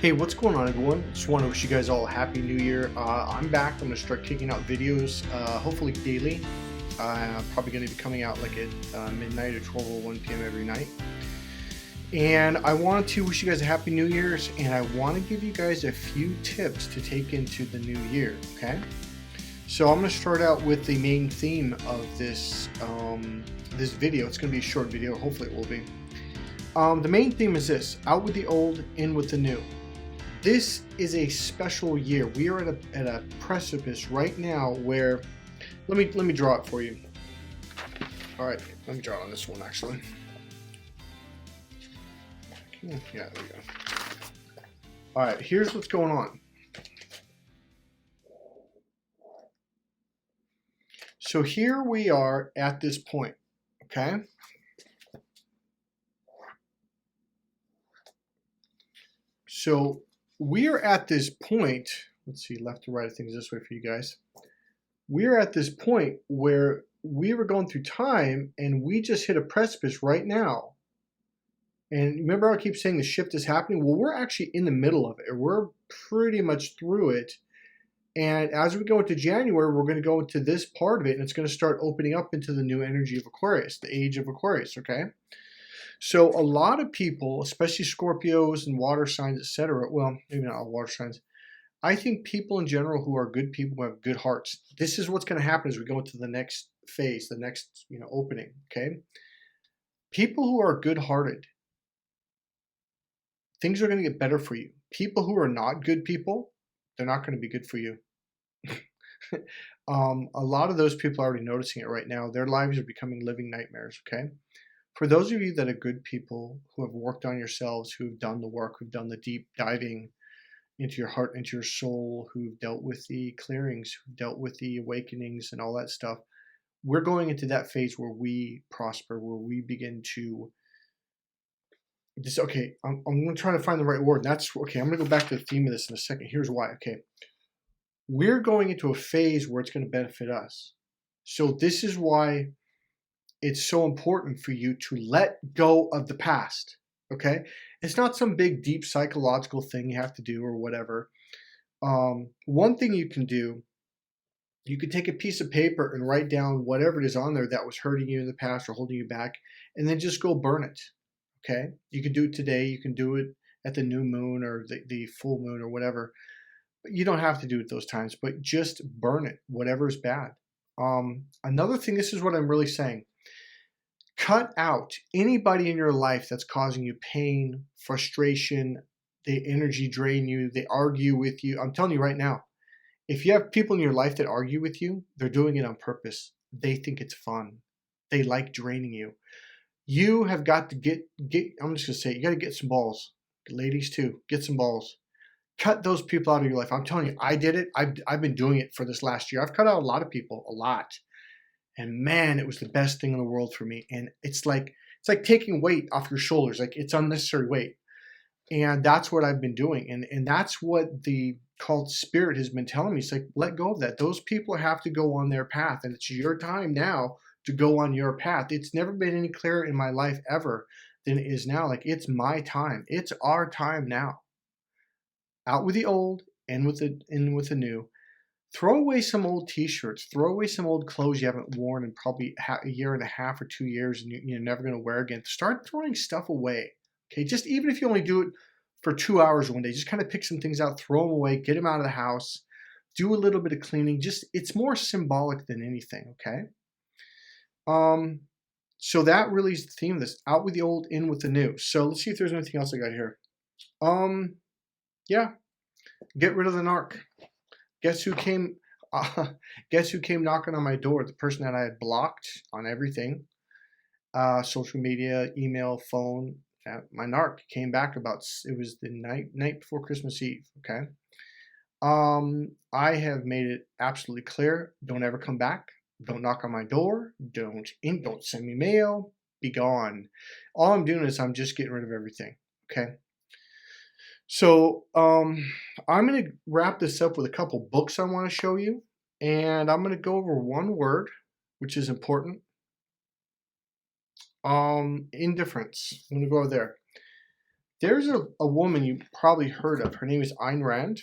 Hey, what's going on, everyone? Just want to wish you guys all a happy new year. I'm back. I'm going to start kicking out videos, hopefully daily. Probably going to be coming out like at midnight or 12 or 1 p.m. every night. And I wanted to wish you guys a happy new year's, and I want to give you guys a few tips to take into the new year, okay? So I'm going to start out with the main theme of this video. It's going to be a short video. Hopefully it will be. The main theme is this: out with the old, in with the new. This is a special year. We are at a precipice right now where, let me draw it for you. All right, let me draw it on this one actually. Yeah, there we go. All right, here's what's going on. So here we are at this point, okay? So we're at this point, let's see, left to right, I think is this way for you guys. We're at this point where we were going through time and we just hit a precipice right now. And remember I keep saying the shift is happening? Well, we're actually in the middle of it. We're pretty much through it. And as we go into January, we're going to go into this part of it, and it's going to start opening up into the new energy of Aquarius, the age of Aquarius, okay? So a lot of people, especially Scorpios and water signs, etc., well, maybe not all water signs, I think people in general who are good people, who have good hearts, this is what's going to happen as we go into the next phase, the next opening, okay? People who are good-hearted, things are going to get better for you. People who are not good people, they're not going to be good for you. A lot of those people are already noticing it right now. Their lives are becoming living nightmares, okay? For those of you that are good people who have worked on yourselves, who've done the work, who've done the deep diving into your heart, into your soul, who've dealt with the clearings, who've dealt with the awakenings and all that stuff, we're going into that phase where we prosper, where we begin to just, okay, I'm going to try to find the right word. That's, okay, I'm going to go back to the theme of this in a second. Here's why, okay. We're going into a phase where it's going to benefit us. So this is why it's so important for you to let go of the past, okay? It's not some big, deep psychological thing you have to do or whatever. One thing you can do, you could take a piece of paper and write down whatever it is on there that was hurting you in the past or holding you back, and then just go burn it, okay? You can do it today. You can do it at the new moon or the full moon or whatever. But you don't have to do it those times, but just burn it, whatever is bad. Another thing, this is what I'm really saying. Cut out anybody in your life that's causing you pain, frustration, they energy drain you, they argue with you. I'm telling you right now, if you have people in your life that argue with you, they're doing it on purpose. They think it's fun. They like draining you. You have got to get I'm just going to say, you got to get some balls. Ladies too, get some balls. Cut those people out of your life. I'm telling you, I did it. I've been doing it for this last year. I've cut out a lot of people, a lot. And man, it was the best thing in the world for me. And it's like taking weight off your shoulders. Like, it's unnecessary weight. And that's what I've been doing. And that's what the cult spirit has been telling me. It's like, let go of that. Those people have to go on their path. And it's your time now to go on your path. It's never been any clearer in my life ever than it is now. Like, it's my time. It's our time now. Out with the old, in with the new. Throw away some old t-shirts. Throw away some old clothes you haven't worn in probably a year and a half or 2 years and you're never going to wear again. Start throwing stuff away. Okay, just even if you only do it for 2 hours one day, just kind of pick some things out, throw them away, get them out of the house, do a little bit of cleaning. Just, it's more symbolic than anything, okay? So that really is the theme of this. Out with the old, in with the new. So let's see if there's anything else I got here. Yeah, get rid of the narc. Guess who came? Guess who came knocking on my door? The person that I had blocked on everything, social media, email, phone. My narc came back about. It was the night before Christmas Eve. Okay. I have made it absolutely clear. Don't ever come back. Don't knock on my door. Don't send me mail. Be gone. All I'm doing is I'm just getting rid of everything. Okay. So I'm going to wrap this up with a couple books I want to show you. And I'm going to go over one word, which is important. Indifference. I'm going to go there. There's a woman you probably heard of. Her name is Ayn Rand,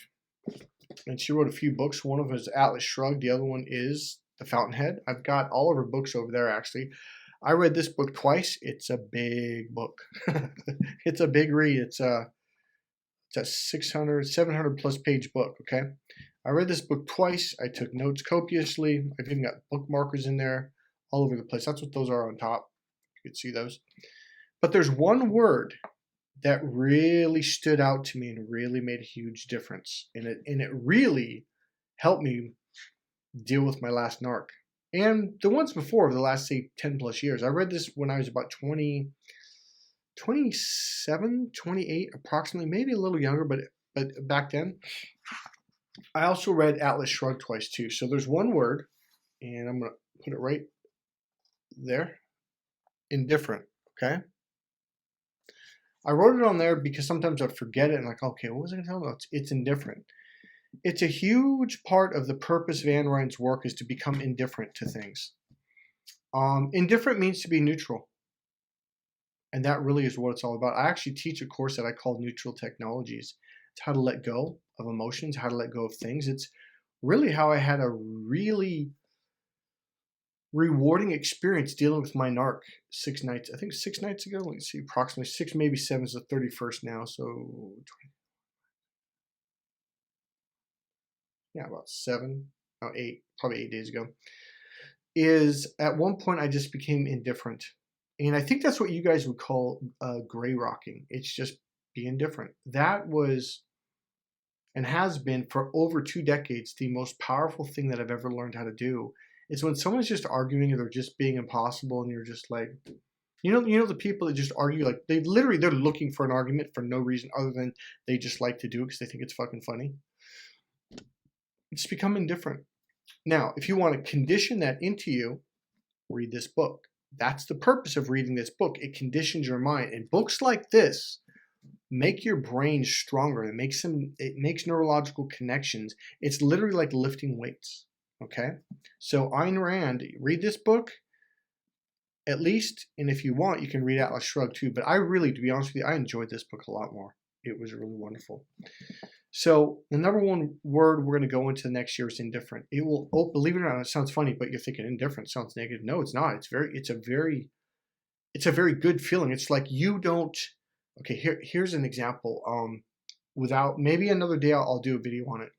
and she wrote a few books. One of them is Atlas Shrugged. The other one is The Fountainhead. I've got all of her books over there, actually. I read this book twice. It's a big book. It's a big read. It's a 700 plus page book, okay? I read this book twice. I took notes copiously. I've even got bookmarkers in there all over the place. That's what those are on top. You can see those. But there's one word that really stood out to me and really made a huge difference. And it really helped me deal with my last narc. And the ones before, the last, say, 10 plus years. I read this when I was about 27, 28, approximately, maybe a little younger, but back then. I also read Atlas Shrugged twice too. So there's one word, and I'm going to put it right there. Indifferent, okay? I wrote it on there because sometimes I forget it and like, okay, what was I going to tell them? It's indifferent. It's a huge part of the purpose of Ayn Rand's work is to become indifferent to things. Indifferent means to be neutral. And that really is what it's all about. I actually teach a course that I call Neutral Technologies. It's how to let go of emotions, how to let go of things. It's really how I had a really rewarding experience dealing with my narc 6 nights. I think 6 nights ago. Let's see, approximately 6, maybe 7 is the 31st now. So, 20, yeah, about 7, oh, 8, probably 8 days ago. Is at one point I just became indifferent. And I think that's what you guys would call gray rocking. It's just being different. That was and has been for over 2 decades the most powerful thing that I've ever learned how to do. Is when someone's just arguing or they're just being impossible and you're just like, you know the people that just argue, like they're looking for an argument for no reason other than they just like to do it because they think it's fucking funny. It's becoming different. Now, if you want to condition that into you, read this book. That's the purpose of reading this book. It conditions your mind. And books like this make your brain stronger. It makes neurological connections. It's literally like lifting weights. Okay? So Ayn Rand, read this book at least, and if you want, you can read Atlas Shrugged too. But I really, to be honest with you, I enjoyed this book a lot more. It was really wonderful. So the number one word we're going to go into next year is indifferent. It will, believe it or not, it sounds funny, but you're thinking indifferent sounds negative. No, it's not. It's a very good feeling. It's like you don't. Okay, here's an example. Without maybe another day I'll do a video on it.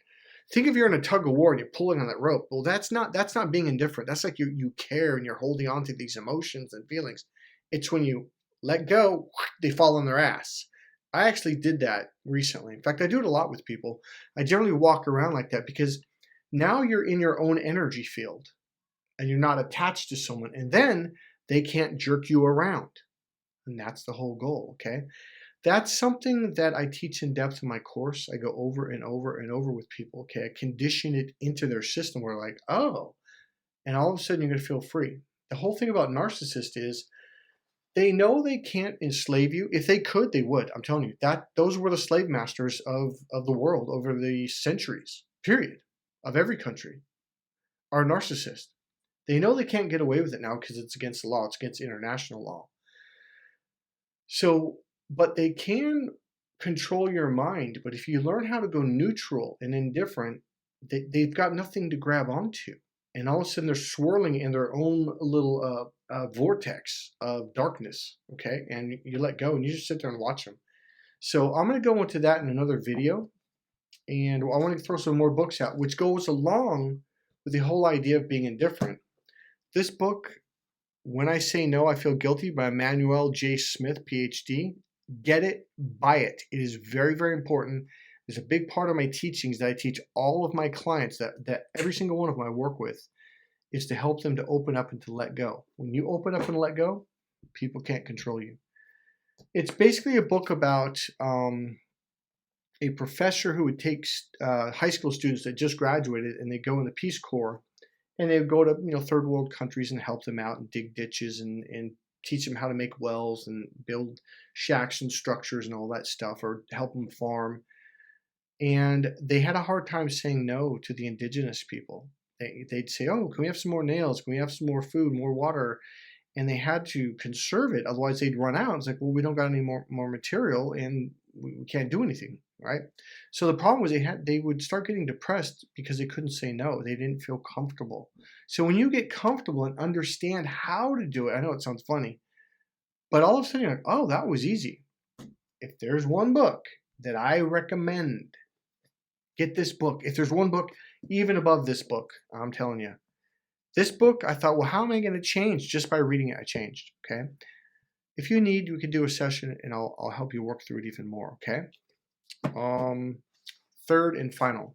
Think if you're in a tug of war and you're pulling on that rope. Well, that's not being indifferent. That's like you care and you're holding on to these emotions and feelings. It's when you let go, they fall on their ass. I actually did that recently. In fact, I do it a lot with people. I generally walk around like that because now you're in your own energy field and you're not attached to someone. And then they can't jerk you around. And that's the whole goal, okay? That's something that I teach in depth in my course. I go over and over and over with people, okay? I condition it into their system where like, oh, and all of a sudden you're going to feel free. The whole thing about narcissists is they know they can't enslave you. If they could, they would. I'm telling you, those were the slave masters of the world over the centuries, period, of every country, are narcissists. They know they can't get away with it now because it's against the law. It's against international law. So, but they can control your mind. But if you learn how to go neutral and indifferent, they've got nothing to grab onto. And all of a sudden they're swirling in their own little vortex of darkness, okay? And you let go and you just sit there and watch them. So I'm going to go into that in another video. And I want to throw some more books out, which goes along with the whole idea of being indifferent. This book, When I Say No, I Feel Guilty by Emmanuel J. Smith, PhD. Get it, buy it. It is very, very important. There's a big part of my teachings that I teach all of my clients that every single one of them I work with is to help them to open up and to let go. When you open up and let go, people can't control you. It's basically a book about a professor who would take high school students that just graduated and they go in the Peace Corps and they would go to third world countries and help them out and dig ditches and teach them how to make wells and build shacks and structures and all that stuff, or help them farm. And they had a hard time saying no to the indigenous people. They'd say, oh, can we have some more nails? Can we have some more food, more water? and they had to conserve it. Otherwise they'd run out. It's like, well, we don't got any more material and we can't do anything, right? So the problem was they would start getting depressed because they couldn't say no. They didn't feel comfortable. So when you get comfortable and understand how to do it, I know it sounds funny, but all of a sudden you're like, oh, that was easy. If there's one book that I recommend, get this book. If there's one book even above this book, I'm telling you, this book, I thought, well, how am I going to change? Just by reading it, I changed, okay? If you need, we could do a session and I'll help you work through it even more, okay? Third and final.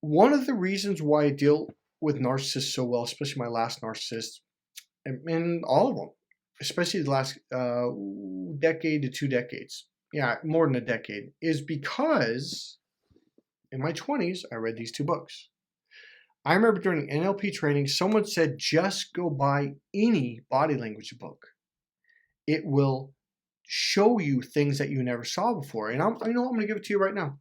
One of the reasons why I deal with narcissists so well, especially my last narcissist, and all of them, especially the last decade to 2 decades, yeah, more than a decade, is because in my 20s, I read these 2 books. I remember during NLP training, someone said, just go buy any body language book. It will show you things that you never saw before. And I'm going to give it to you right now.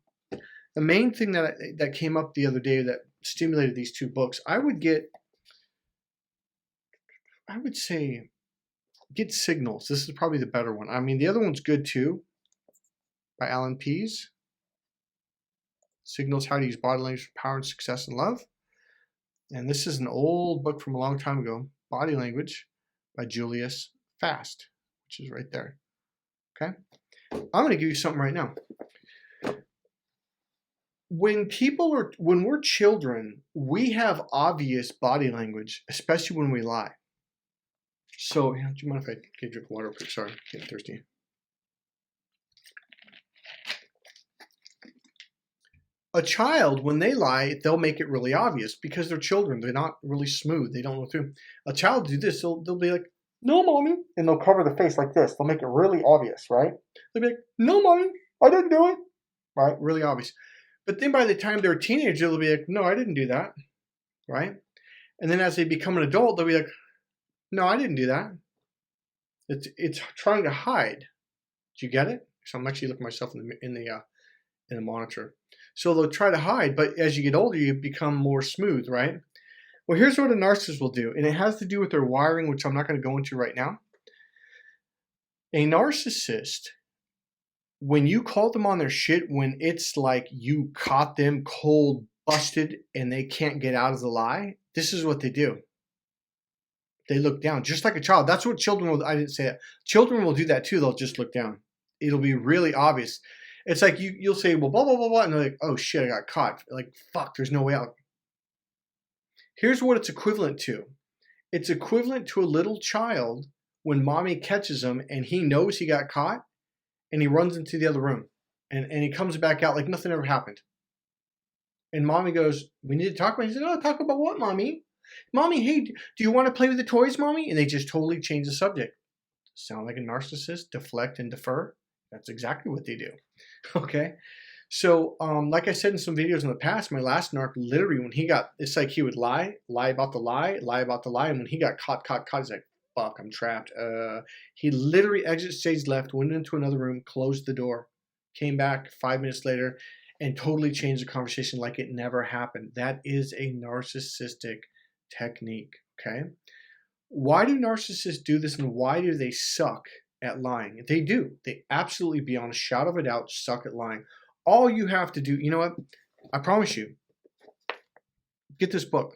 The main thing that came up the other day that stimulated these 2 books, I would say, get Signals. This is probably the better one. I mean, the other one's good too, by Alan Pease. Signals, How to Use Body Language for Power and Success and Love. And this is an old book from a long time ago, Body Language by Julius Fast, which is right there. Okay? I'm going to give you something right now. When we're children, we have obvious body language, especially when we lie. So, do you mind if I get a drink of water? Sorry, I'm getting thirsty. A child, when they lie, they'll make it really obvious because they're children. They're not really smooth. They don't know through. A child do this, they'll be like, no, mommy. And they'll cover the face like this. They'll make it really obvious, right? They'll be like, no, mommy, I didn't do it. Right? Really obvious. But then by the time they're a teenager, they'll be like, no, I didn't do that. Right? And then as they become an adult, they'll be like, no, I didn't do that. It's trying to hide. Do you get it? So I'm actually looking at myself in the monitor. So they'll try to hide, but as you get older, you become more smooth, right? Well, here's what a narcissist will do, and it has to do with their wiring, which I'm not going to go into right now. A narcissist, when you call them on their shit, when it's like you caught them cold, busted, and they can't get out of the lie, this is what they do. They look down, just like a child. That's what children will, I didn't say that. Children will do that too. They'll just look down. It'll be really obvious. It's like you'll say, well, blah, blah, blah, blah, and they're like, oh shit, I got caught. Like, fuck, there's no way out. Here's what it's equivalent to. It's equivalent to a little child when mommy catches him and he knows he got caught and he runs into the other room and he comes back out like nothing ever happened. And mommy goes, we need to talk about it. He said, oh, talk about what, mommy? Mommy, hey, do you want to play with the toys, mommy? And they just totally change the subject. Sound like a narcissist, deflect and defer? That's exactly what they do. Okay. So, like I said in some videos in the past, my last narc literally, when he got, it's like he would lie about the lie, lie about the lie. And when he got caught, he's like, fuck, I'm trapped. He literally exit stage left, went into another room, closed the door, came back 5 minutes later and totally changed the conversation like it never happened. That is a narcissistic technique. Okay. Why do narcissists do this and why do they suck at lying? They do. They absolutely, beyond a shadow of a doubt, suck at lying. All you have to do, you know what? I promise you, get this book.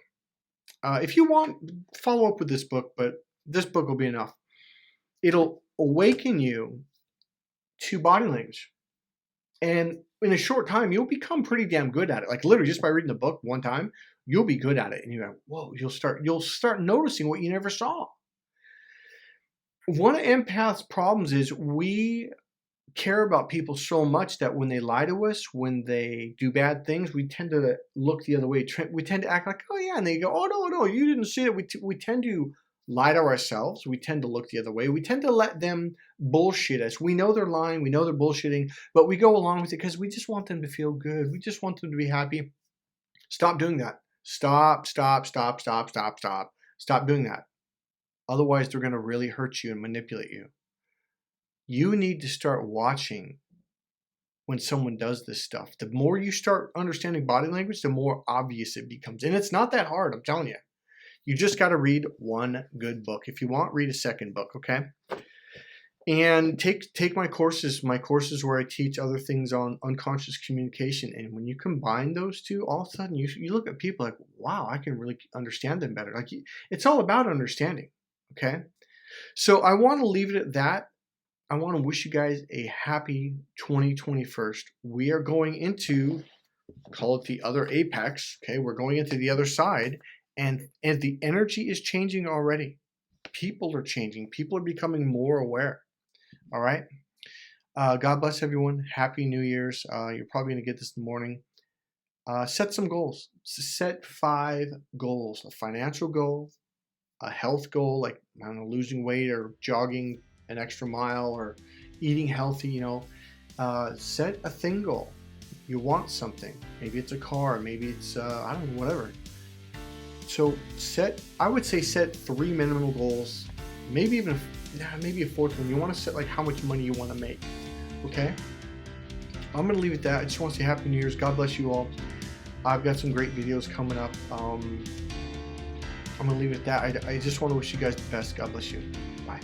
If you want, follow up with this book, but this book will be enough. It'll awaken you to body language. And in a short time, you'll become pretty damn good at it. Like literally just by reading the book one time, you'll be good at it. And you go, whoa, you'll start noticing what you never saw. One of empaths' problems is we care about people so much that when they lie to us, when they do bad things, we tend to look the other way. We tend to act like, oh yeah, and they go, oh no, you didn't see it. We tend to lie to ourselves. We tend to look the other way. We tend to let them bullshit us. We know they're lying. We know they're bullshitting, but we go along with it because we just want them to feel good. We just want them to be happy. Stop doing that. Stop doing that. Otherwise, they're going to really hurt you and manipulate you. You need to start watching when someone does this stuff. The more you start understanding body language, the more obvious it becomes. And it's not that hard, I'm telling you. You just got to read one good book. If you want, read a second book, okay? And take my courses where I teach other things on unconscious communication. And when you combine those two, all of a sudden you look at people like, wow, I can really understand them better. Like, it's all about understanding, okay? So I want to leave it at that. I want to wish you guys a happy 2021. We are going into, call it the other apex, okay? We're going into the other side, and the energy is changing already. People are changing. People are becoming more aware. All right. God bless everyone. Happy New Year's. You're probably going to get this in the morning. Set some goals. Set 5 goals: a financial goal, a health goal, like, I don't know, losing weight or jogging an extra mile or eating healthy. Set a thing goal. You want something. Maybe it's a car. Maybe it's I don't know, whatever. So I would say set 3 minimal goals. Maybe even maybe a 4th one. You want to set like how much money you want to make. Okay? I'm going to leave it at that. I just want to say Happy New Year's. God bless you all. I've got some great videos coming up. I'm going to leave it at that. I just want to wish you guys the best. God bless you. Bye.